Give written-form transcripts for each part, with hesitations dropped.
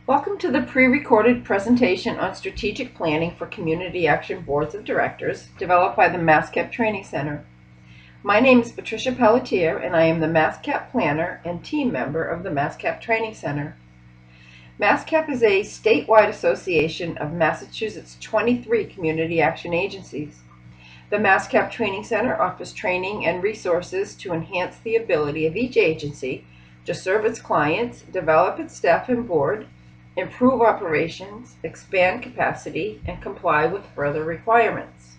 Welcome to the pre-recorded presentation on strategic planning for community action boards of directors developed by the MASSCAP Training Center. My name is Patricia Pelletier and I am the MASSCAP planner and team member of the MASSCAP Training Center. MASSCAP is a statewide association of Massachusetts' 23 community action agencies. The MASSCAP Training Center offers training and resources to enhance the ability of each agency to serve its clients, develop its staff and board, improve operations, expand capacity, and comply with further requirements.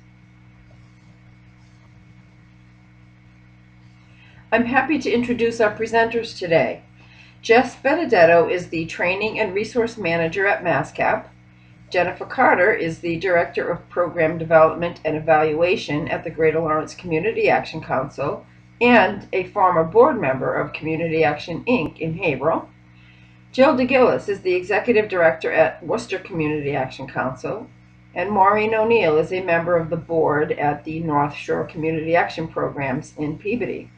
I'm happy to introduce our presenters today. Jess Benedetto is the Training and Resource Manager at MASSCAP. Jennifer Carter is the Director of Program Development and Evaluation at the Greater Lawrence Community Action Council and a former board member of Community Action, Inc. in Haverhill. Jill DeGillis is the Executive Director at Worcester Community Action Council, and Maureen O'Neill is a member of the board at the North Shore Community Action Programs in Peabody.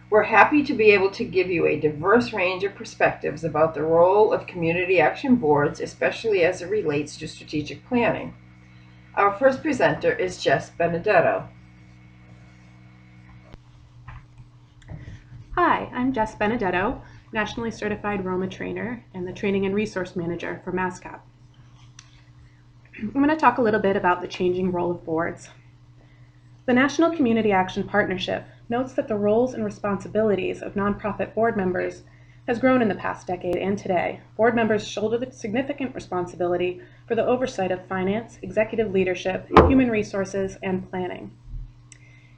We're happy to be able to give you a diverse range of perspectives about the role of community action boards, especially as it relates to strategic planning. Our first presenter is Jess Benedetto. Hi, I'm Jess Benedetto, Nationally Certified Roma Trainer and the Training and Resource Manager for MASSCAP. I'm going to talk a little bit about the changing role of boards. The National Community Action Partnership notes that the roles and responsibilities of nonprofit board members has grown in the past decade, and today, board members shoulder the significant responsibility for the oversight of finance, executive leadership, human resources, and planning.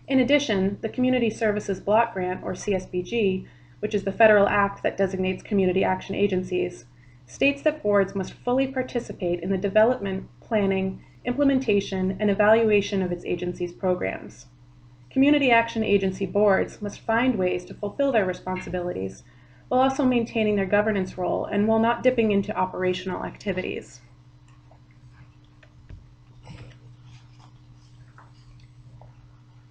In addition, the Community Services Block Grant, or CSBG, which is the federal act that designates community action agencies, states that boards must fully participate in the development, planning, implementation, and evaluation of its agency's programs. Community action agency boards must find ways to fulfill their responsibilities while also maintaining their governance role and while not dipping into operational activities.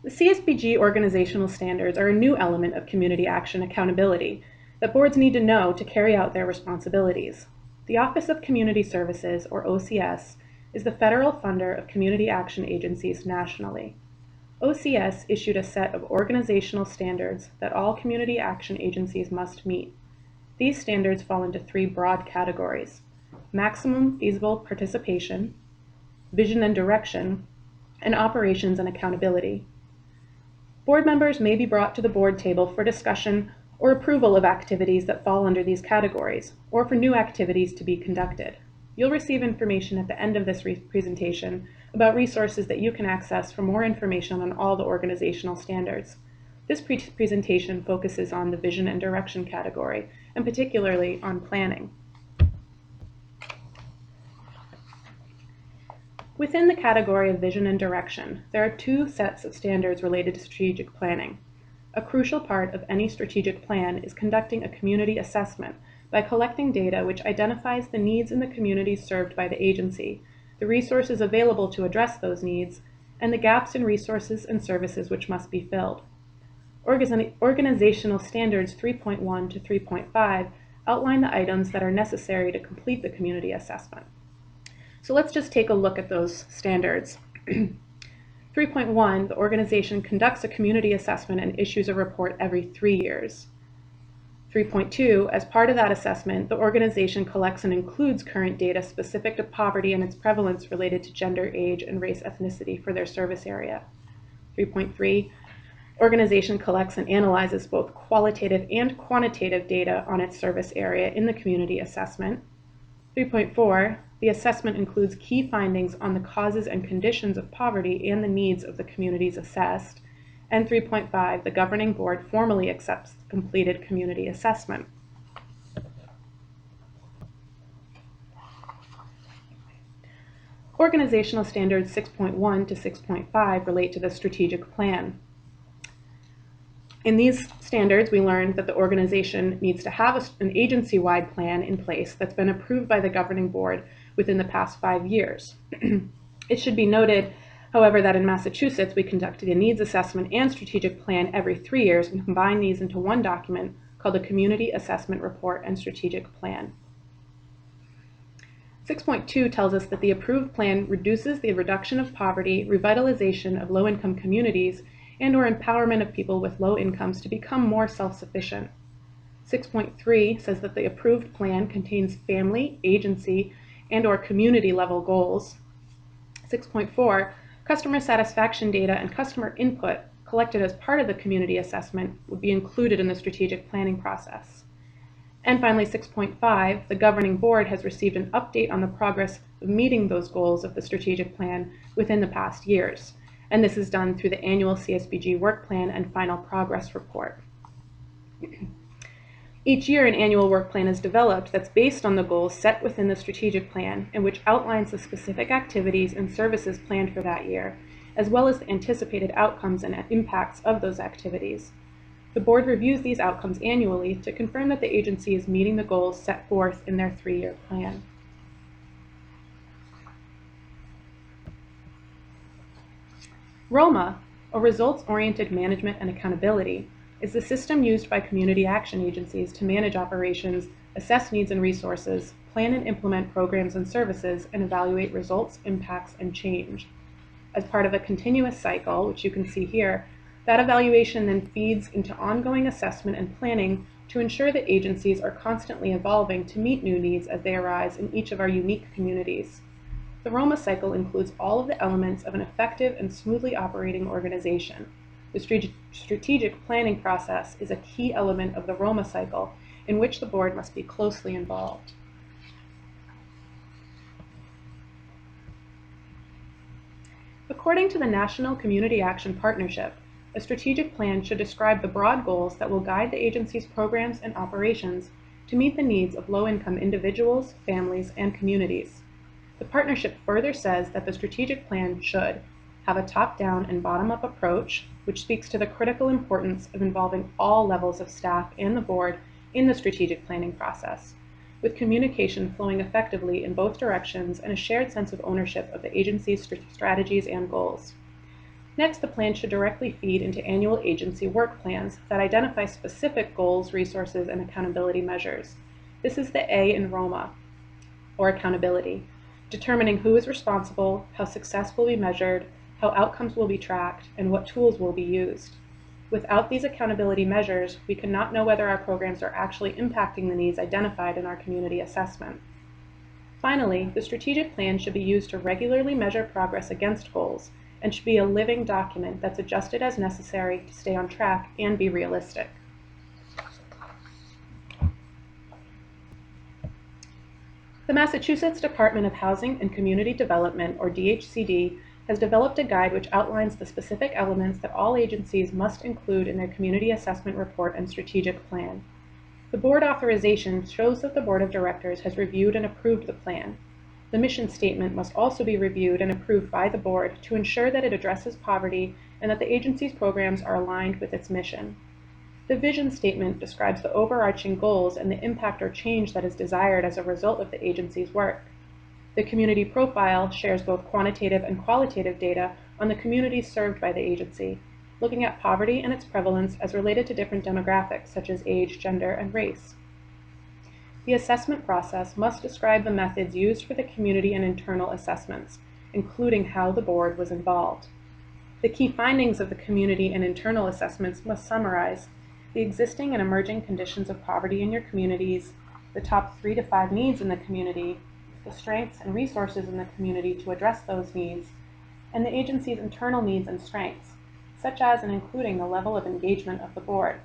The CSBG organizational standards are a new element of community action accountability that boards need to know to carry out their responsibilities. The Office of Community Services, or OCS, is the federal funder of community action agencies nationally. OCS issued a set of organizational standards that all community action agencies must meet. These standards fall into three broad categories: maximum feasible participation, vision and direction, and operations and accountability. Board members may be brought to the board table for discussion or approval of activities that fall under these categories, or for new activities to be conducted. You'll receive information at the end of this presentation about resources that you can access for more information on all the organizational standards. This presentation focuses on the vision and direction category, and particularly on planning. Within the category of vision and direction, there are two sets of standards related to strategic planning. A crucial part of any strategic plan is conducting a community assessment by collecting data which identifies the needs in the communities served by the agency, the resources available to address those needs, and the gaps in resources and services which must be filled. Organizational Standards 3.1 to 3.5 outline the items that are necessary to complete the community assessment. So let's just take a look at those standards. 3.1, the organization conducts a community assessment and issues a report every 3 years. 3.2, as part of that assessment, the organization collects and includes current data specific to poverty and its prevalence related to gender, age, and race ethnicity for their service area. 3.3, organization collects and analyzes both qualitative and quantitative data on its service area in the community assessment. 3.4, the assessment includes key findings on the causes and conditions of poverty and the needs of the communities assessed. And 3.5, the governing board formally accepts the completed community assessment. Organizational Standards 6.1 to 6.5 relate to the strategic plan. In these standards, we learned that the organization needs to have an agency-wide plan in place that's been approved by the governing board within the past 5 years. It should be noted, however, that in Massachusetts, we conducted a needs assessment and strategic plan every 3 years and combined these into one document called the Community Assessment Report and Strategic Plan. 6.2 tells us that the approved plan reduces the reduction of poverty, revitalization of low-income communities, and/or empowerment of people with low incomes to become more self-sufficient. 6.3 says that the approved plan contains family, agency, and/or community-level goals. 6.4, customer satisfaction data and customer input collected as part of the community assessment would be included in the strategic planning process. And finally, 6.5, the governing board has received an update on the progress of meeting those goals of the strategic plan within the past years. And this is done through the annual CSBG work plan and final progress report. Each year, an annual work plan is developed that's based on the goals set within the strategic plan and which outlines the specific activities and services planned for that year, as well as the anticipated outcomes and impacts of those activities. The board reviews these outcomes annually to confirm that the agency is meeting the goals set forth in their 3-year plan. ROMA, or Results-Oriented Management and Accountability, is the system used by community action agencies to manage operations, assess needs and resources, plan and implement programs and services, and evaluate results, impacts, and change. As part of a continuous cycle, which you can see here, that evaluation then feeds into ongoing assessment and planning to ensure that agencies are constantly evolving to meet new needs as they arise in each of our unique communities. The ROMA cycle includes all of the elements of an effective and smoothly operating organization. The strategic planning process is a key element of the ROMA cycle in which the board must be closely involved. According to the National Community Action Partnership, a strategic plan should describe the broad goals that will guide the agency's programs and operations to meet the needs of low-income individuals, families, and communities. The partnership further says that the strategic plan should have a top-down and bottom-up approach, which speaks to the critical importance of involving all levels of staff and the board in the strategic planning process, with communication flowing effectively in both directions and a shared sense of ownership of the agency's strategies and goals. Next, the plan should directly feed into annual agency work plans that identify specific goals, resources, and accountability measures. This is the A in ROMA, or accountability, determining who is responsible, how success will be measured, how outcomes will be tracked, and what tools will be used. Without these accountability measures, we cannot know whether our programs are actually impacting the needs identified in our community assessment. Finally, the strategic plan should be used to regularly measure progress against goals and should be a living document that's adjusted as necessary to stay on track and be realistic. The Massachusetts Department of Housing and Community Development, or DHCD, has developed a guide which outlines the specific elements that all agencies must include in their community assessment report and strategic plan. The board authorization shows that the board of directors has reviewed and approved the plan. The mission statement must also be reviewed and approved by the board to ensure that it addresses poverty and that the agency's programs are aligned with its mission. The vision statement describes the overarching goals and the impact or change that is desired as a result of the agency's work. The community profile shares both quantitative and qualitative data on the communities served by the agency, looking at poverty and its prevalence as related to different demographics such as age, gender, and race. The assessment process must describe the methods used for the community and internal assessments, including how the board was involved. The key findings of the community and internal assessments must summarize the existing and emerging conditions of poverty in your communities, the top 3 to 5 needs in the community, the strengths and resources in the community to address those needs, and the agency's internal needs and strengths, such as and including the level of engagement of the board.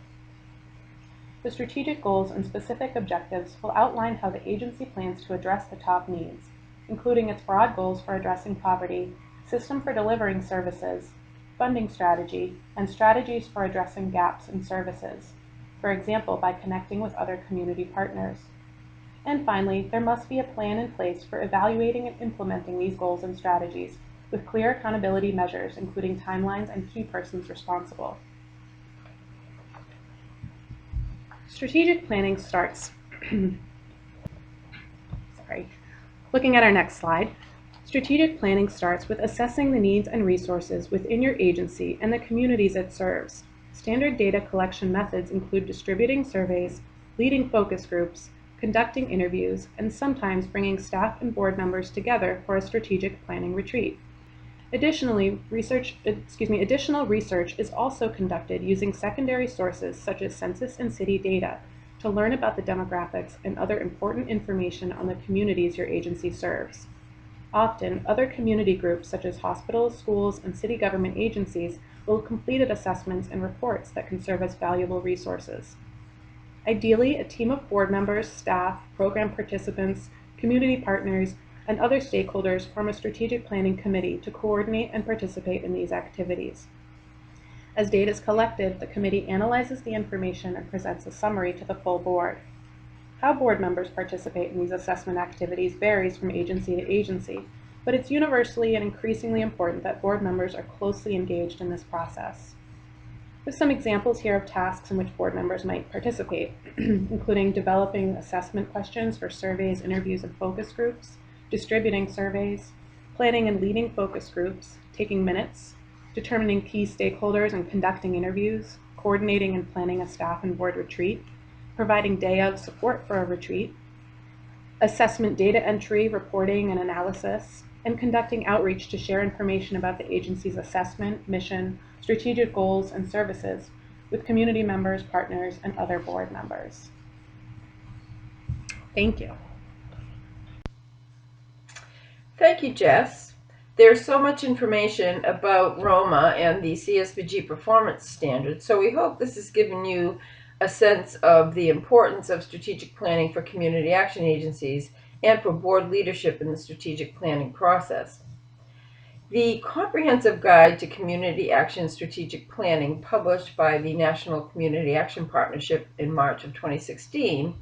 The strategic goals and specific objectives will outline how the agency plans to address the top needs, including its broad goals for addressing poverty, system for delivering services, funding strategy, and strategies for addressing gaps in services, for example, by connecting with other community partners. And finally, there must be a plan in place for evaluating and implementing these goals and strategies, with clear accountability measures, including timelines and key persons responsible. Strategic planning starts. Looking at our next slide. Strategic planning starts with assessing the needs and resources within your agency and the communities it serves. Standard data collection methods include distributing surveys, leading focus groups, conducting interviews, and sometimes bringing staff and board members together for a strategic planning retreat. Additional research is also conducted using secondary sources such as census and city data to learn about the demographics and other important information on the communities your agency serves. Often, other community groups such as hospitals, schools, and city government agencies will have completed assessments and reports that can serve as valuable resources. Ideally, a team of board members, staff, program participants, community partners, and other stakeholders form a strategic planning committee to coordinate and participate in these activities. As data is collected, the committee analyzes the information and presents a summary to the full board. How board members participate in these assessment activities varies from agency to agency, but it's universally and increasingly important that board members are closely engaged in this process. There's some examples here of tasks in which board members might participate, including developing assessment questions for surveys, interviews, and focus groups, distributing surveys, planning and leading focus groups, taking minutes, determining key stakeholders and conducting interviews, coordinating and planning a staff and board retreat, providing day of support for a retreat, assessment data entry, reporting, and analysis, and conducting outreach to share information about the agency's assessment, mission, strategic goals, and services with community members, partners, and other board members. Thank you. Thank you, Jess. There's so much information about Roma and the CSBG performance standards, so we hope this has given you a sense of the importance of strategic planning for community action agencies and for board leadership in the strategic planning process. The Comprehensive Guide to Community Action Strategic Planning, published by the National Community Action Partnership in March of 2016,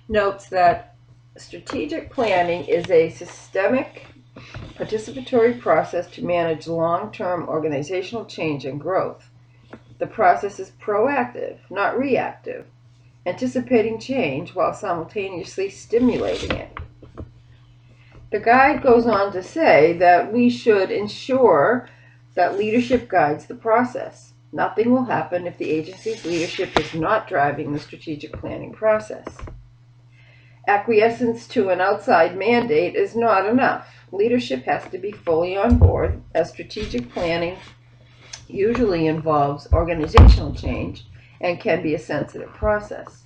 notes that strategic planning is a systemic, participatory process to manage long-term organizational change and growth. The process is proactive, not reactive, anticipating change while simultaneously stimulating it. The guide goes on to say that we should ensure that leadership guides the process. Nothing will happen if the agency's leadership is not driving the strategic planning process. Acquiescence to an outside mandate is not enough. Leadership has to be fully on board, as strategic planning usually involves organizational change and can be a sensitive process.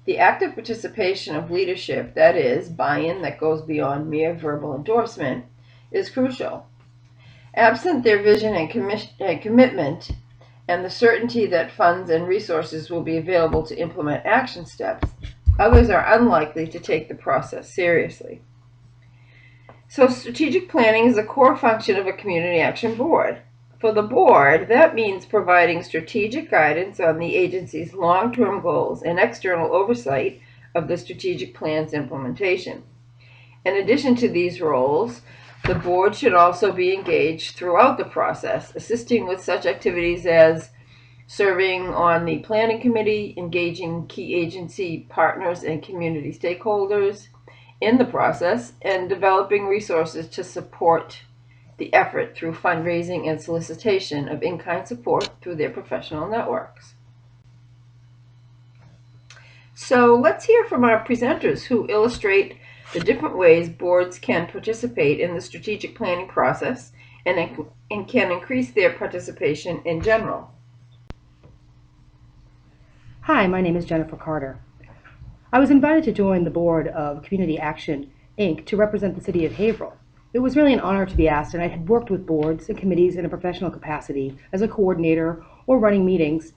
The active participation of leadership, that is, buy-in that goes beyond mere verbal endorsement, is crucial. Absent their vision and commitment, and the certainty that funds and resources will be available to implement action steps, others are unlikely to take the process seriously. So strategic planning is a core function of a community action board. For the board, that means providing strategic guidance on the agency's long-term goals and external oversight of the strategic plan's implementation. In addition to these roles, the board should also be engaged throughout the process, assisting with such activities as serving on the planning committee, engaging key agency partners and community stakeholders in the process, and developing resources to support the effort through fundraising and solicitation of in-kind support through their professional networks. So let's hear from our presenters who illustrate the different ways boards can participate in the strategic planning process and can increase their participation in general. Hi, my name is Jennifer Carter. I was invited to join the board of Community Action, Inc. to represent the city of Haverhill. It was really an honor to be asked, and I had worked with boards and committees in a professional capacity as a coordinator or running meetings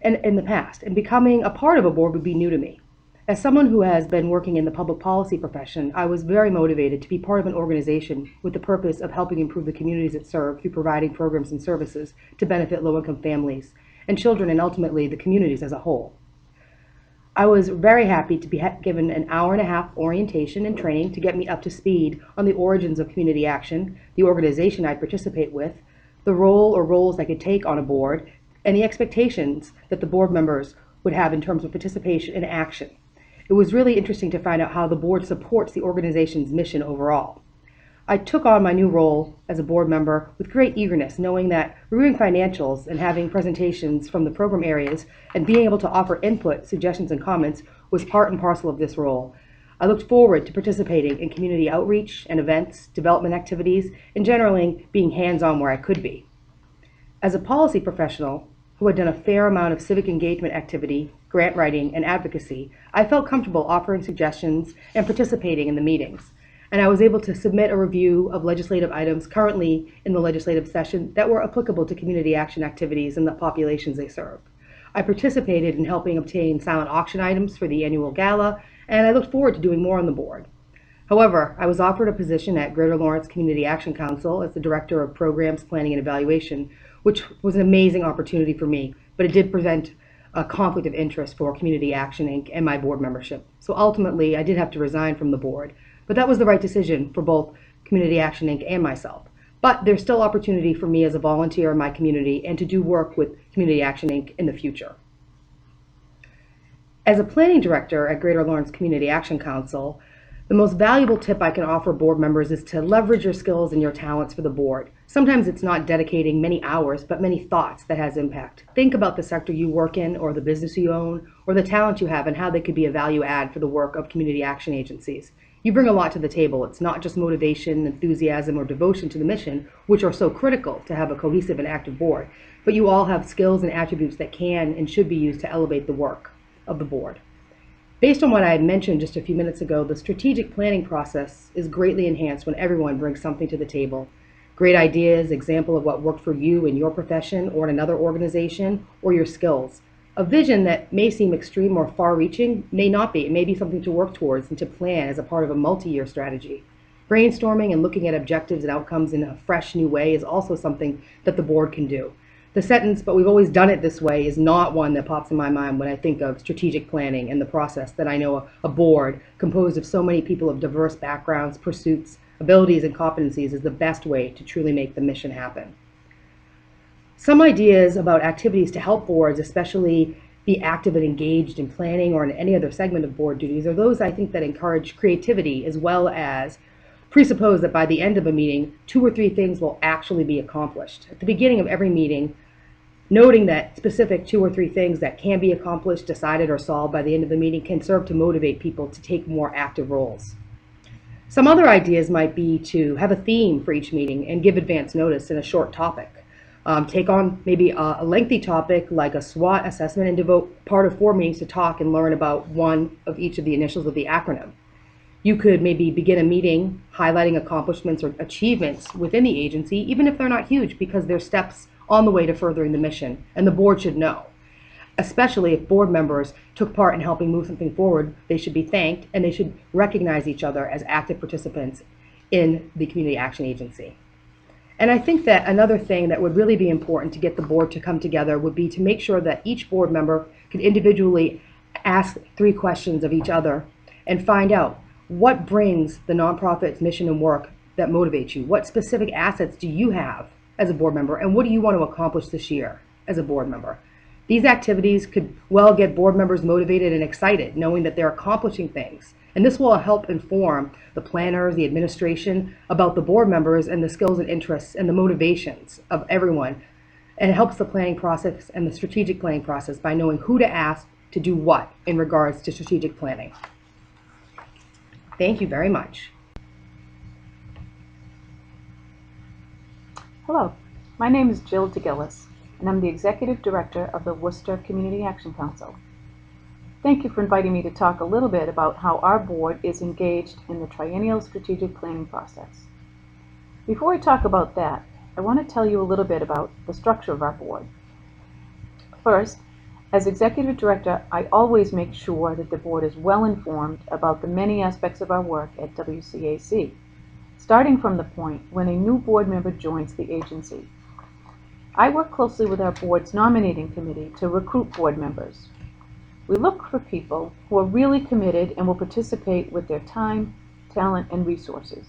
in the past, and becoming a part of a board would be new to me. As someone who has been working in the public policy profession, I was very motivated to be part of an organization with the purpose of helping improve the communities it serves through providing programs and services to benefit low-income families and children, and ultimately the communities as a whole. I was very happy to be given an hour-and-a-half orientation and training to get me up to speed on the origins of community action, the organization I participate with, the role or roles I could take on a board, and the expectations that the board members would have in terms of participation and action. It was really interesting to find out how the board supports the organization's mission overall. I took on my new role as a board member with great eagerness, knowing that reviewing financials and having presentations from the program areas and being able to offer input, suggestions, and comments was part and parcel of this role. I looked forward to participating in community outreach and events, development activities, and generally being hands-on where I could be. As a policy professional who had done a fair amount of civic engagement activity, grant writing, and advocacy, I felt comfortable offering suggestions and participating in the meetings. And I was able to submit a review of legislative items currently in the legislative session that were applicable to community action activities and the populations they serve. I participated in helping obtain silent auction items for the annual gala, and I looked forward to doing more on the board. However, I was offered a position at Greater Lawrence Community Action Council as the Director of Programs, Planning, and Evaluation, which was an amazing opportunity for me, but it did present a conflict of interest for Community Action Inc. and my board membership. So ultimately, I did have to resign from the board, but that was the right decision for both Community Action Inc. and myself. But there's still opportunity for me as a volunteer in my community and to do work with Community Action Inc. in the future. As a planning director at Greater Lawrence Community Action Council, the most valuable tip I can offer board members is to leverage your skills and your talents for the board. Sometimes it's not dedicating many hours, but many thoughts that has impact. Think about the sector you work in, or the business you own, or the talent you have, and how they could be a value add for the work of community action agencies. You bring a lot to the table. It's not just motivation, enthusiasm, or devotion to the mission, which are so critical to have a cohesive and active board, but you all have skills and attributes that can and should be used to elevate the work of the board. Based on what I had mentioned just a few minutes ago, the strategic planning process is greatly enhanced when everyone brings something to the table. Great ideas, example of what worked for you in your profession or in another organization, or your skills. A vision that may seem extreme or far-reaching may not be. It may be something to work towards and to plan as a part of a multi-year strategy. Brainstorming and looking at objectives and outcomes in a fresh new way is also something that the board can do. The sentence, "but we've always done it this way," is not one that pops in my mind when I think of strategic planning and the process that I know a board composed of so many people of diverse backgrounds, pursuits, abilities, and competencies is the best way to truly make the mission happen. Some ideas about activities to help boards, especially be active and engaged in planning or in any other segment of board duties, are those I think that encourage creativity as well as presuppose that by the end of a meeting, 2 or 3 things will actually be accomplished. At the beginning of every meeting, noting that specific 2 or 3 things that can be accomplished, decided, or solved by the end of the meeting can serve to motivate people to take more active roles. Some other ideas might be to have a theme for each meeting and give advance notice in a short topic. Take on maybe a lengthy topic like a SWOT assessment and devote part of 4 meetings to talk and learn about one of each of the initials of the acronym. You could maybe begin a meeting highlighting accomplishments or achievements within the agency, even if they're not huge, because they're steps on the way to furthering the mission, and the board should know. Especially if board members took part in helping move something forward, they should be thanked, and they should recognize each other as active participants in the community action agency. And I think that another thing that would really be important to get the board to come together would be to make sure that each board member could individually ask 3 questions of each other and find out what brings the nonprofit's mission and work that motivates you. What specific assets do you have as a board member, and what do you want to accomplish this year as a board member? These activities could well get board members motivated and excited, knowing that they're accomplishing things. And this will help inform the planners, the administration about the board members and the skills and interests and the motivations of everyone. And it helps the planning process and the strategic planning process by knowing who to ask to do what in regards to strategic planning. Thank you very much. Hello, my name is Jill DeGillis, and I'm the Executive Director of the Worcester Community Action Council. Thank you for inviting me to talk a little bit about how our board is engaged in the triennial strategic planning process. Before I talk about that, I want to tell you a little bit about the structure of our board. First, as Executive Director, I always make sure that the board is well informed about the many aspects of our work at WCAC, starting from the point when a new board member joins the agency. I work closely with our board's nominating committee to recruit board members. We look for people who are really committed and will participate with their time, talent, and resources.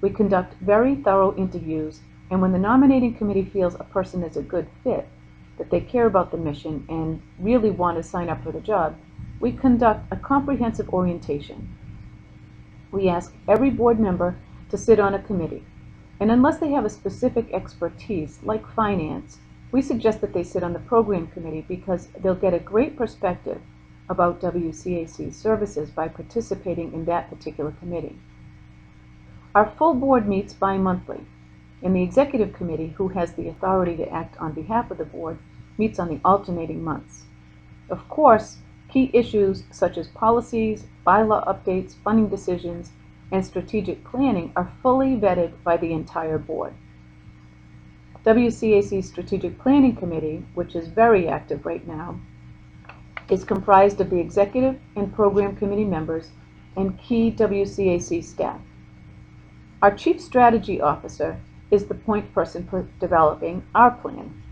We conduct very thorough interviews, and when the nominating committee feels a person is a good fit, that they care about the mission and really want to sign up for the job, we conduct a comprehensive orientation. We ask every board member to sit on a committee, and unless they have a specific expertise like finance, we suggest that they sit on the program committee because they'll get a great perspective about WCAC services by participating in that particular committee. Our full board meets bi-monthly, and the executive committee, who has the authority to act on behalf of the board, meets on the alternating months. Of course, key issues such as policies, bylaw updates, funding decisions, and strategic planning are fully vetted by the entire board. WCAC's Strategic Planning Committee, which is very active right now, is comprised of the executive and program committee members and key WCAC staff. Our Chief Strategy Officer is the point person for developing our plan.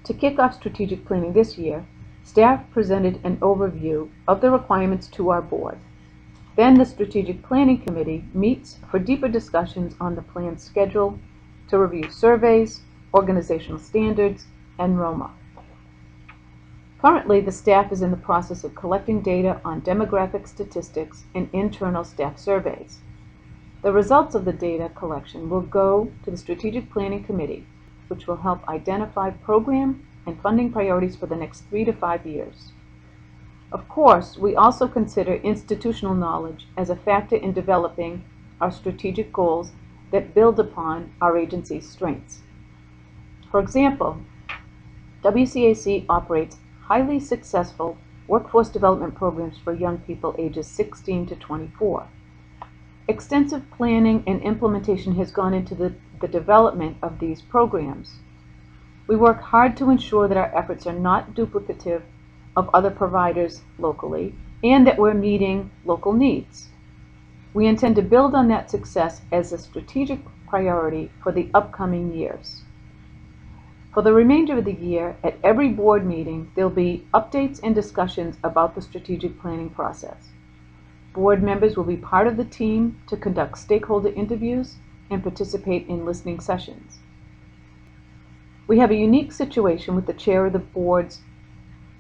To kick off strategic planning this year, staff presented an overview of the requirements to our board. Then the Strategic Planning Committee meets for deeper discussions on the plan's schedule, to review surveys, organizational standards, and ROMA. Currently, the staff is in the process of collecting data on demographic statistics and internal staff surveys. The results of the data collection will go to the Strategic Planning Committee, which will help identify program and funding priorities for the next 3 to 5 years. Of course, we also consider institutional knowledge as a factor in developing our strategic goals that build upon our agency's strengths. For example, WCAC operates highly successful workforce development programs for young people ages 16 to 24. Extensive planning and implementation has gone into the development of these programs. We work hard to ensure that our efforts are not duplicative of other providers locally and that we're meeting local needs. We intend to build on that success as a strategic priority for the upcoming years. For the remainder of the year, at every board meeting, there'll be updates and discussions about the strategic planning process. Board members will be part of the team to conduct stakeholder interviews and participate in listening sessions. We have a unique situation with the chair of the board's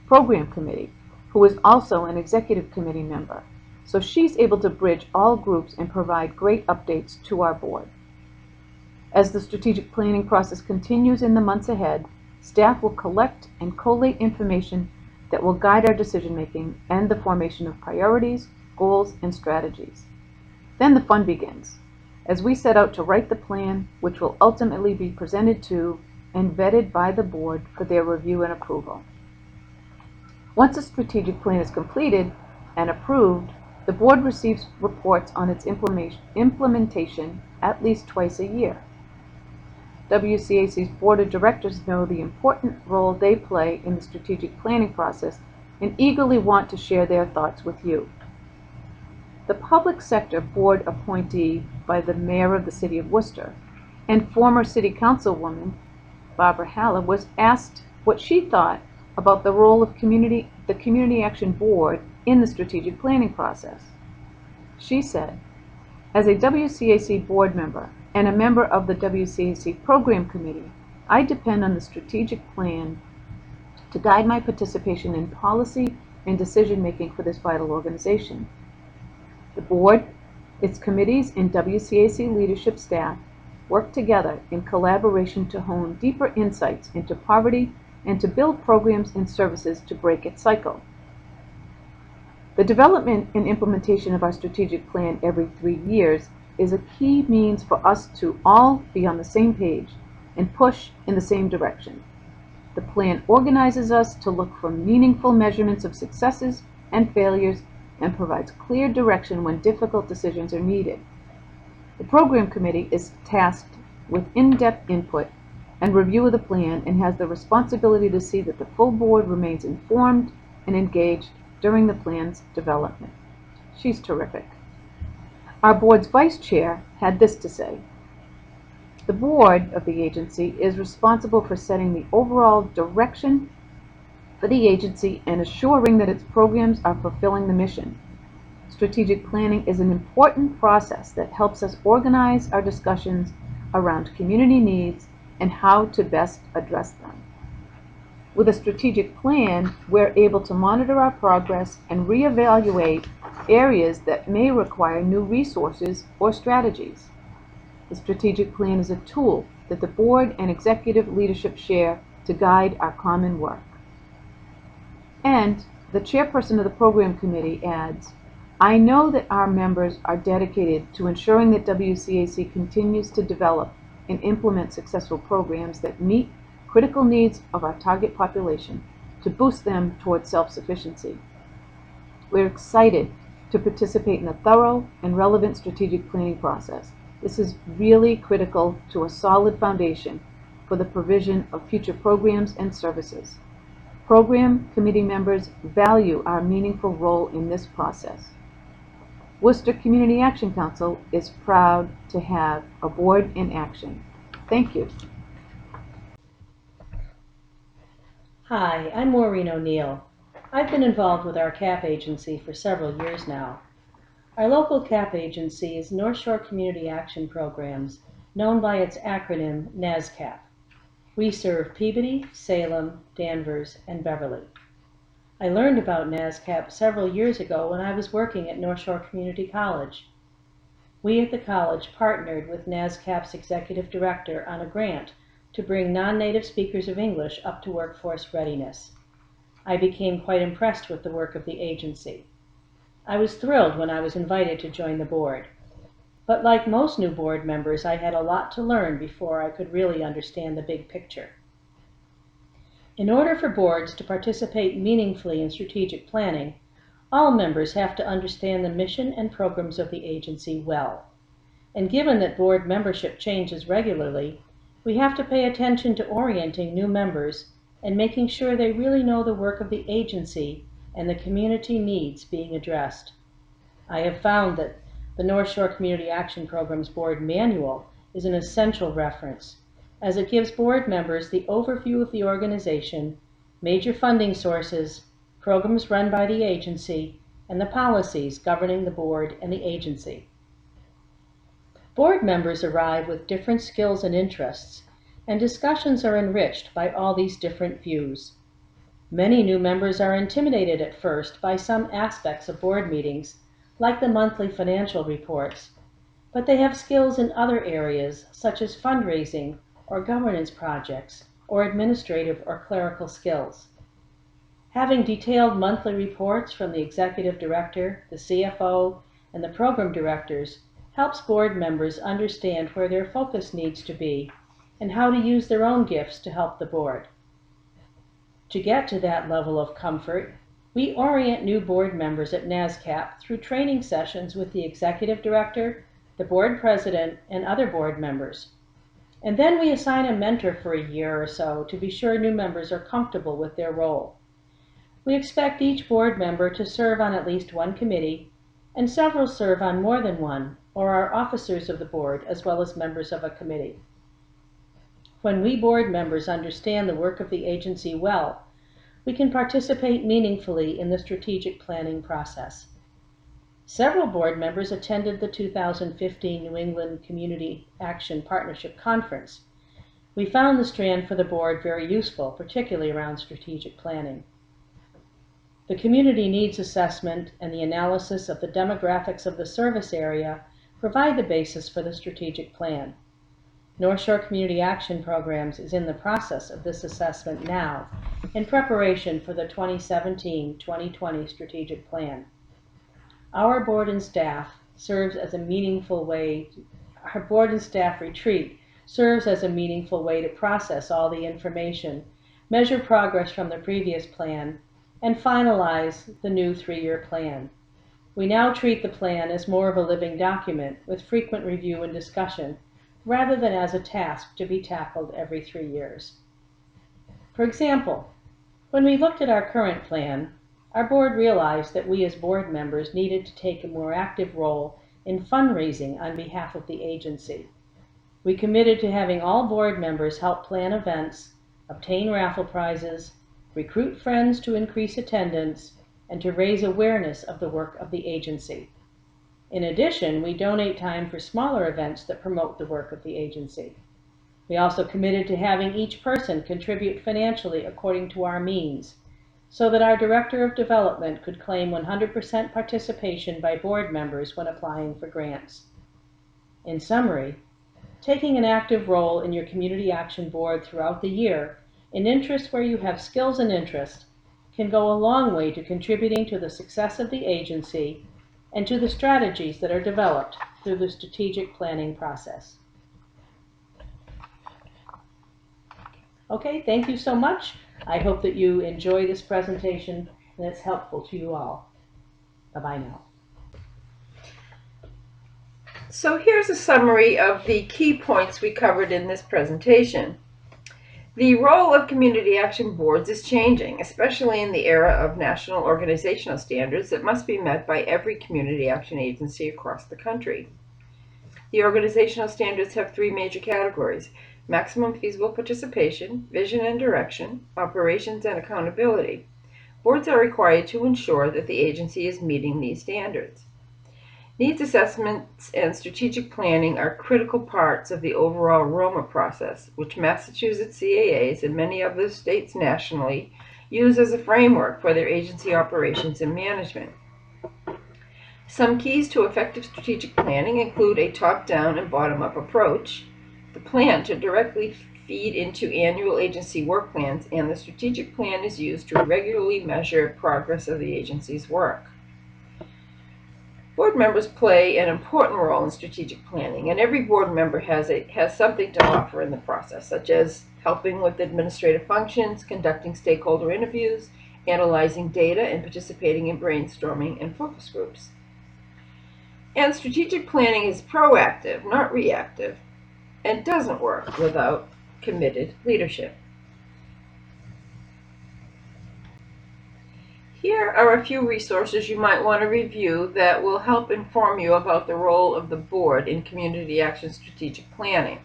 program committee, who is also an executive committee member, so she's able to bridge all groups and provide great updates to our board. As the strategic planning process continues in the months ahead, staff will collect and collate information that will guide our decision-making and the formation of priorities, goals, and strategies. Then the fun begins, as we set out to write the plan, which will ultimately be presented to and vetted by the board for their review and approval. Once a strategic plan is completed and approved, the board receives reports on its implementation at least twice a year. WCAC's Board of Directors know the important role they play in the strategic planning process and eagerly want to share their thoughts with you. The public sector board appointee by the mayor of the city of Worcester and former city councilwoman Barbara Haller was asked what she thought about the role of the Community Action Board in the strategic planning process. She said, "As a WCAC board member and a member of the WCAC program committee, I depend on the strategic plan to guide my participation in policy and decision-making for this vital organization. The board, its committees, and WCAC leadership staff work together in collaboration to hone deeper insights into poverty and to build programs and services to break its cycle. The development and implementation of our strategic plan every 3 years is a key means for us to all be on the same page and push in the same direction. The plan organizes us to look for meaningful measurements of successes and failures and provides clear direction when difficult decisions are needed. The program committee is tasked with in-depth input and review of the plan and has the responsibility to see that the full board remains informed and engaged during the plan's development." She's terrific. Our board's vice chair had this to say: "The board of the agency is responsible for setting the overall direction for the agency and assuring that its programs are fulfilling the mission. Strategic planning is an important process that helps us organize our discussions around community needs and how to best address them. With a strategic plan, we're able to monitor our progress and reevaluate areas that may require new resources or strategies. The strategic plan is a tool that the board and executive leadership share to guide our common work." And The chairperson of the program committee adds, I know that our members are dedicated to ensuring that WCAC continues to develop and implement successful programs that meet critical needs of our target population to boost them towards self-sufficiency. We're excited to participate in a thorough and relevant strategic planning process. This is really critical to a solid foundation for the provision of future programs and services. Program committee members value our meaningful role in this process. Worcester Community Action Council is proud to have a board in action. Thank you. Hi, I'm Maureen O'Neill. I've been involved with our CAP agency for several years now. Our local CAP agency is North Shore Community Action Programs, known by its acronym MASSCAP. We serve Peabody, Salem, Danvers, and Beverly. I learned about MASSCAP several years ago when I was working at North Shore Community College. We at the college partnered with NASCAP's executive director on a grant to bring non-native speakers of English up to workforce readiness. I became quite impressed with the work of the agency. I was thrilled when I was invited to join the board. But like most new board members, I had a lot to learn before I could really understand the big picture. In order for boards to participate meaningfully in strategic planning, all members have to understand the mission and programs of the agency well. And given that board membership changes regularly, we have to pay attention to orienting new members and making sure they really know the work of the agency and the community needs being addressed. I have found that the North Shore Community Action Program's Board Manual is an essential reference, as it gives board members the overview of the organization, major funding sources, programs run by the agency, and the policies governing the board and the agency. Board members arrive with different skills and interests, and discussions are enriched by all these different views. Many new members are intimidated at first by some aspects of board meetings, like the monthly financial reports, but they have skills in other areas such as fundraising or governance projects or administrative or clerical skills. Having detailed monthly reports from the executive director, the CFO, and the program directors helps board members understand where their focus needs to be and how to use their own gifts to help the board. To get to that level of comfort, we orient new board members at NASCAP through training sessions with the executive director, the board president, and other board members. And then we assign a mentor for a year or so to be sure new members are comfortable with their role. We expect each board member to serve on at least one committee, and several serve on more than one, or are officers of the board as well as members of a committee. When we board members understand the work of the agency well, we can participate meaningfully in the strategic planning process. Several board members attended the 2015 New England Community Action Partnership Conference. We found the strand for the board very useful, particularly around strategic planning. The community needs assessment and the analysis of the demographics of the service area provide the basis for the strategic plan. North Shore Community Action Programs is in the process of this assessment now in preparation for the 2017-2020 strategic plan. Our board and staff retreat serves as a meaningful way to process all the information, measure progress from the previous plan, and finalize the new 3-year plan. We now treat the plan as more of a living document with frequent review and discussion, rather than as a task to be tackled every 3 years. For example, when we looked at our current plan, our board realized that we as board members needed to take a more active role in fundraising on behalf of the agency. We committed to having all board members help plan events, obtain raffle prizes, recruit friends to increase attendance, and to raise awareness of the work of the agency. In addition, we donate time for smaller events that promote the work of the agency. We also committed to having each person contribute financially according to our means, so that our Director of Development could claim 100% participation by board members when applying for grants. In summary, taking an active role in your Community Action Board throughout the year in interests where you have skills and interest can go a long way to contributing to the success of the agency and to the strategies that are developed through the strategic planning process. Okay, thank you so much. I hope that you enjoy this presentation and it's helpful to you all. Bye-bye now. So here's a summary of the key points we covered in this presentation. The role of community action boards is changing, especially in the era of national organizational standards that must be met by every community action agency across the country. The organizational standards have three major categories: maximum feasible participation, vision and direction, operations and accountability. Boards are required to ensure that the agency is meeting these standards. Needs assessments and strategic planning are critical parts of the overall ROMA process, which Massachusetts CAAs and many other states nationally use as a framework for their agency operations and management. Some keys to effective strategic planning include a top-down and bottom-up approach, the plan to directly feed into annual agency work plans, and the strategic plan is used to regularly measure progress of the agency's work. Board members play an important role in strategic planning, and every board member has something to offer in the process, such as helping with administrative functions, conducting stakeholder interviews, analyzing data, and participating in brainstorming and focus groups. And strategic planning is proactive, not reactive, and doesn't work without committed leadership. Here are a few resources you might want to review that will help inform you about the role of the board in community action strategic planning.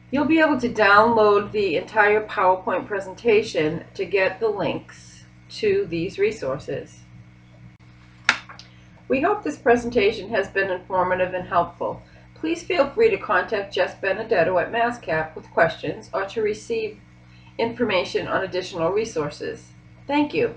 You'll be able to download the entire PowerPoint presentation to get the links to these resources. We hope this presentation has been informative and helpful. Please feel free to contact Jess Benedetto at MASSCAP with questions or to receive information on additional resources. Thank you.